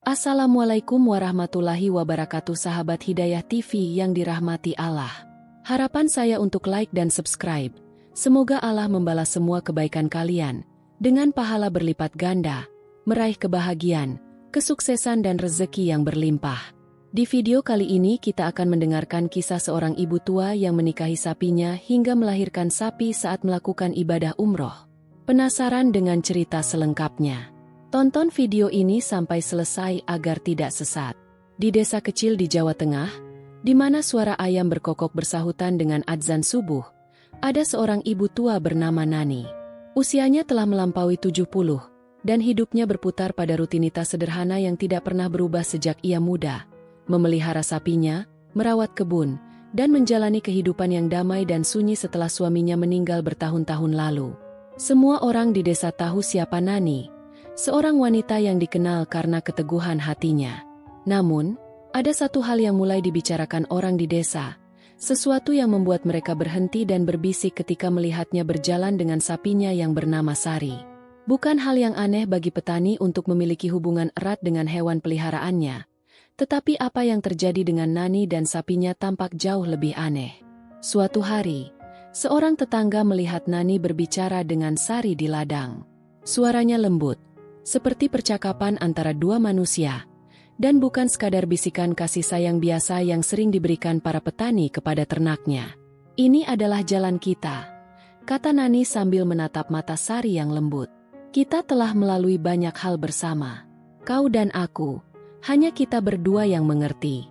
Assalamualaikum warahmatullahi wabarakatuh, sahabat Hidayah TV yang dirahmati Allah. Harapan saya untuk like dan subscribe. Semoga Allah membalas semua kebaikan kalian dengan pahala berlipat ganda, meraih kebahagiaan, kesuksesan dan rezeki yang berlimpah. Di video kali ini kita akan mendengarkan kisah seorang ibu tua yang menikahi sapinya hingga melahirkan sapi saat melakukan ibadah umroh. Penasaran dengan cerita selengkapnya? Tonton video ini sampai selesai agar tidak sesat. Di desa kecil di Jawa Tengah, di mana suara ayam berkokok bersahutan dengan adzan subuh, ada seorang ibu tua bernama Nani. Usianya telah melampaui 70, dan hidupnya berputar pada rutinitas sederhana yang tidak pernah berubah sejak ia muda. Memelihara sapinya, merawat kebun, dan menjalani kehidupan yang damai dan sunyi setelah suaminya meninggal bertahun-tahun lalu. Semua orang di desa tahu siapa Nani. Seorang wanita yang dikenal karena keteguhan hatinya. Namun, ada satu hal yang mulai dibicarakan orang di desa, sesuatu yang membuat mereka berhenti dan berbisik ketika melihatnya berjalan dengan sapinya yang bernama Sari. Bukan hal yang aneh bagi petani untuk memiliki hubungan erat dengan hewan peliharaannya, tetapi apa yang terjadi dengan Nani dan sapinya tampak jauh lebih aneh. Suatu hari, seorang tetangga melihat Nani berbicara dengan Sari di ladang. Suaranya lembut, seperti percakapan antara dua manusia, dan bukan sekadar bisikan kasih sayang biasa yang sering diberikan para petani kepada ternaknya. "Ini adalah jalan kita," kata Nani sambil menatap mata Sari yang lembut. "Kita telah melalui banyak hal bersama. Kau dan aku, hanya kita berdua yang mengerti."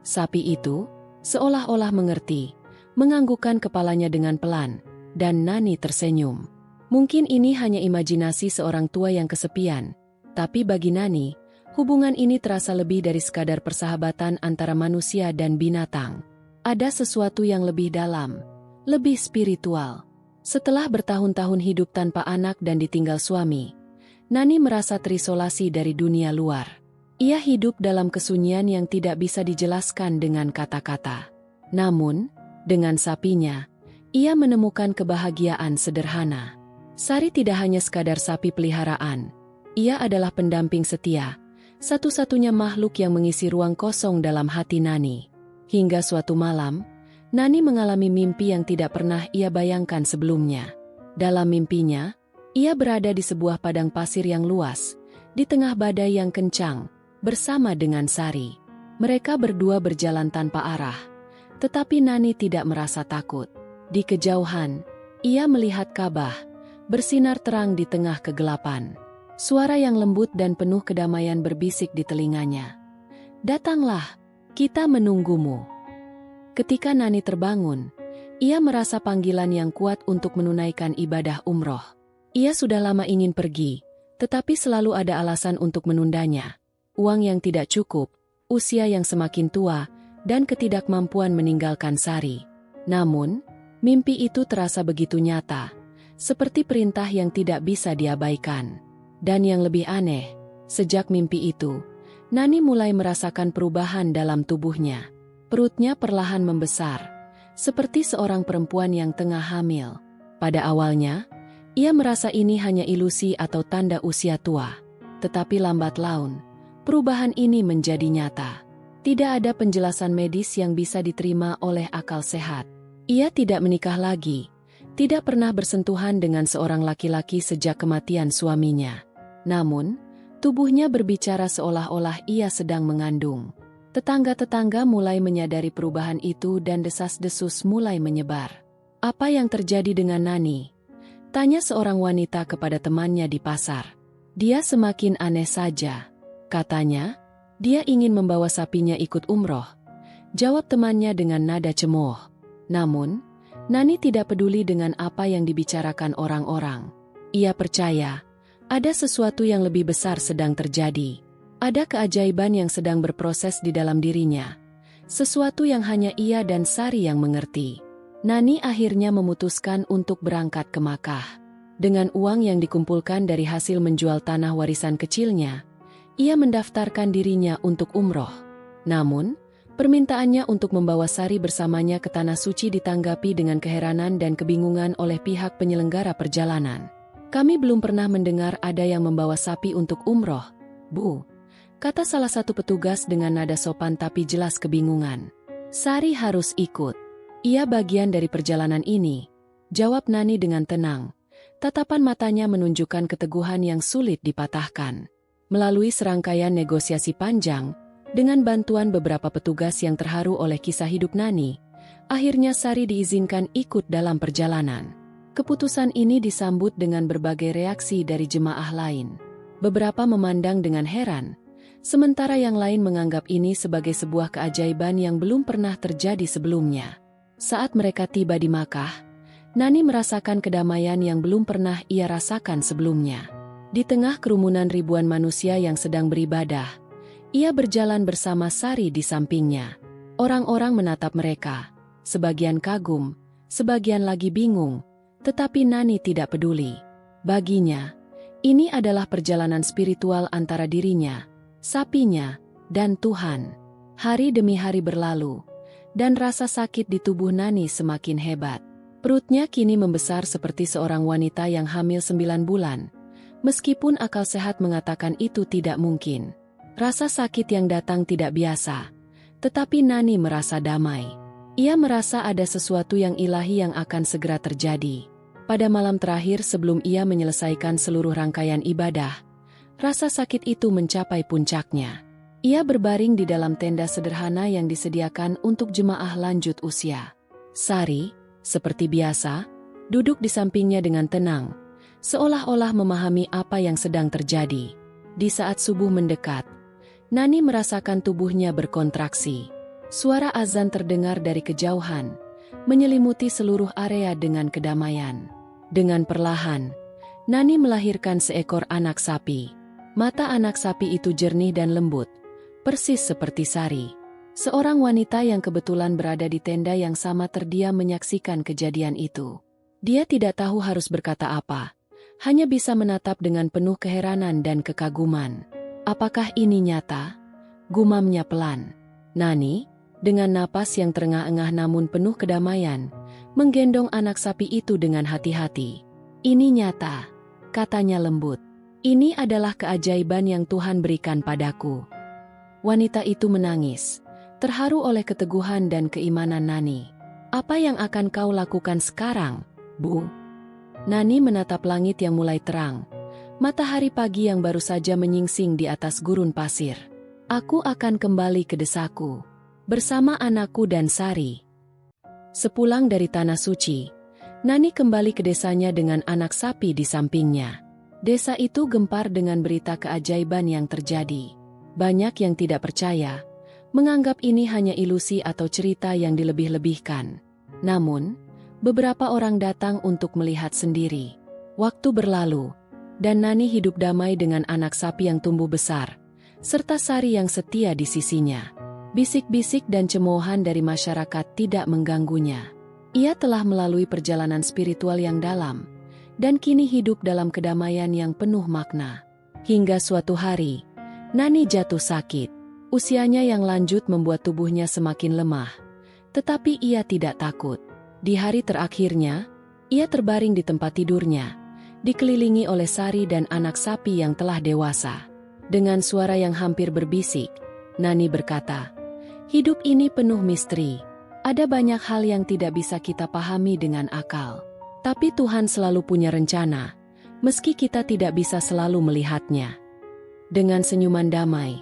Sapi itu, seolah-olah mengerti, menganggukkan kepalanya dengan pelan, dan Nani tersenyum. Mungkin ini hanya imajinasi seorang tua yang kesepian, tapi bagi Nani, hubungan ini terasa lebih dari sekadar persahabatan antara manusia dan binatang. Ada sesuatu yang lebih dalam, lebih spiritual. Setelah bertahun-tahun hidup tanpa anak dan ditinggal suami, Nani merasa terisolasi dari dunia luar. Ia hidup dalam kesunyian yang tidak bisa dijelaskan dengan kata-kata. Namun, dengan sapinya, ia menemukan kebahagiaan sederhana. Sari tidak hanya sekadar sapi peliharaan. Ia adalah pendamping setia, satu-satunya makhluk yang mengisi ruang kosong dalam hati Nani. Hingga suatu malam, Nani mengalami mimpi yang tidak pernah ia bayangkan sebelumnya. Dalam mimpinya, ia berada di sebuah padang pasir yang luas, di tengah badai yang kencang, bersama dengan Sari. Mereka berdua berjalan tanpa arah, tetapi Nani tidak merasa takut. Di kejauhan, ia melihat Ka'bah bersinar terang di tengah kegelapan. Suara yang lembut dan penuh kedamaian berbisik di telinganya. "Datanglah, kita menunggumu." Ketika Nani terbangun, ia merasa panggilan yang kuat untuk menunaikan ibadah umroh. Ia sudah lama ingin pergi, tetapi selalu ada alasan untuk menundanya. Uang yang tidak cukup, usia yang semakin tua, dan ketidakmampuan meninggalkan Sari. Namun, mimpi itu terasa begitu nyata, seperti perintah yang tidak bisa diabaikan. Dan yang lebih aneh, sejak mimpi itu, Nani mulai merasakan perubahan dalam tubuhnya. Perutnya perlahan membesar, seperti seorang perempuan yang tengah hamil. Pada awalnya, ia merasa ini hanya ilusi atau tanda usia tua. Tetapi lambat laun, perubahan ini menjadi nyata. Tidak ada penjelasan medis yang bisa diterima oleh akal sehat. Ia tidak menikah lagi, tidak pernah bersentuhan dengan seorang laki-laki sejak kematian suaminya. Namun, tubuhnya berbicara seolah-olah ia sedang mengandung. Tetangga-tetangga mulai menyadari perubahan itu dan desas-desus mulai menyebar. "Apa yang terjadi dengan Nani?" tanya seorang wanita kepada temannya di pasar. "Dia semakin aneh saja," katanya. "Dia ingin membawa sapinya ikut umroh," jawab temannya dengan nada cemooh. Namun, Nani tidak peduli dengan apa yang dibicarakan orang-orang. Ia percaya, ada sesuatu yang lebih besar sedang terjadi. Ada keajaiban yang sedang berproses di dalam dirinya. Sesuatu yang hanya ia dan Sari yang mengerti. Nani akhirnya memutuskan untuk berangkat ke Makkah. Dengan uang yang dikumpulkan dari hasil menjual tanah warisan kecilnya, ia mendaftarkan dirinya untuk umroh. Namun, permintaannya untuk membawa Sari bersamanya ke Tanah Suci ditanggapi dengan keheranan dan kebingungan oleh pihak penyelenggara perjalanan. "Kami belum pernah mendengar ada yang membawa sapi untuk umroh, Bu," kata salah satu petugas dengan nada sopan tapi jelas kebingungan. Sari harus ikut. Ia bagian dari perjalanan ini, jawab Nani dengan tenang. Tatapan matanya menunjukkan keteguhan yang sulit dipatahkan. Melalui serangkaian negosiasi panjang, dengan bantuan beberapa petugas yang terharu oleh kisah hidup Nani, akhirnya Sari diizinkan ikut dalam perjalanan. Keputusan ini disambut dengan berbagai reaksi dari jemaah lain. Beberapa memandang dengan heran, sementara yang lain menganggap ini sebagai sebuah keajaiban yang belum pernah terjadi sebelumnya. Saat mereka tiba di Makkah, Nani merasakan kedamaian yang belum pernah ia rasakan sebelumnya. Di tengah kerumunan ribuan manusia yang sedang beribadah, ia berjalan bersama Sari di sampingnya. Orang-orang menatap mereka, sebagian kagum, sebagian lagi bingung, tetapi Nani tidak peduli. Baginya, ini adalah perjalanan spiritual antara dirinya, sapinya, dan Tuhan. Hari demi hari berlalu, dan rasa sakit di tubuh Nani semakin hebat. Perutnya kini membesar seperti seorang wanita yang hamil 9 bulan. Meskipun akal sehat mengatakan itu tidak mungkin. Rasa sakit yang datang tidak biasa. Tetapi Nani merasa damai. Ia merasa ada sesuatu yang ilahi yang akan segera terjadi. Pada malam terakhir sebelum ia menyelesaikan seluruh rangkaian ibadah, rasa sakit itu mencapai puncaknya. Ia berbaring di dalam tenda sederhana yang disediakan untuk jemaah lanjut usia. Sari, seperti biasa, duduk di sampingnya dengan tenang, seolah-olah memahami apa yang sedang terjadi. Di saat subuh mendekat, Nani merasakan tubuhnya berkontraksi. Suara azan terdengar dari kejauhan, menyelimuti seluruh area dengan kedamaian. Dengan perlahan, Nani melahirkan seekor anak sapi. Mata anak sapi itu jernih dan lembut, persis seperti Sari. Seorang wanita yang kebetulan berada di tenda yang sama terdiam menyaksikan kejadian itu. Dia tidak tahu harus berkata apa, hanya bisa menatap dengan penuh keheranan dan kekaguman. Apakah ini nyata? Gumamnya pelan. Nani, dengan napas yang terengah-engah namun penuh kedamaian, menggendong anak sapi itu dengan hati-hati. Ini nyata, katanya lembut. Ini adalah keajaiban yang Tuhan berikan padaku. Wanita itu menangis, terharu oleh keteguhan dan keimanan Nani. Apa yang akan kau lakukan sekarang, Bu? Nani menatap langit yang mulai terang. Matahari pagi yang baru saja menyingsing di atas gurun pasir. Aku akan kembali ke desaku, bersama anakku dan Sari. Sepulang dari Tanah Suci, Nani kembali ke desanya dengan anak sapi di sampingnya. Desa itu gempar dengan berita keajaiban yang terjadi. Banyak yang tidak percaya, menganggap ini hanya ilusi atau cerita yang dilebih-lebihkan. Namun, beberapa orang datang untuk melihat sendiri. Waktu berlalu, dan Nani hidup damai dengan anak sapi yang tumbuh besar, serta Sari yang setia di sisinya. Bisik-bisik dan cemoohan dari masyarakat tidak mengganggunya. Ia telah melalui perjalanan spiritual yang dalam, dan kini hidup dalam kedamaian yang penuh makna. Hingga suatu hari, Nani jatuh sakit. Usianya yang lanjut membuat tubuhnya semakin lemah. Tetapi ia tidak takut. Di hari terakhirnya, ia terbaring di tempat tidurnya, dikelilingi oleh Sari dan anak sapi yang telah dewasa. Dengan suara yang hampir berbisik, Nani berkata, "Hidup ini penuh misteri. Ada banyak hal yang tidak bisa kita pahami dengan akal. Tapi Tuhan selalu punya rencana, meski kita tidak bisa selalu melihatnya." Dengan senyuman damai,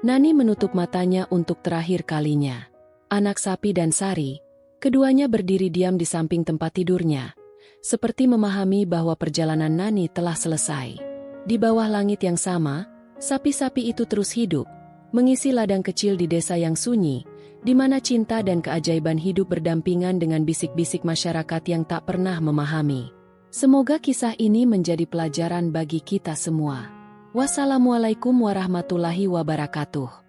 Nani menutup matanya untuk terakhir kalinya. Anak sapi dan Sari, keduanya berdiri diam di samping tempat tidurnya, seperti memahami bahwa perjalanan Nani telah selesai. Di bawah langit yang sama, sapi-sapi itu terus hidup, mengisi ladang kecil di desa yang sunyi, di mana cinta dan keajaiban hidup berdampingan dengan bisik-bisik masyarakat yang tak pernah memahami. Semoga kisah ini menjadi pelajaran bagi kita semua. Wassalamualaikum warahmatullahi wabarakatuh.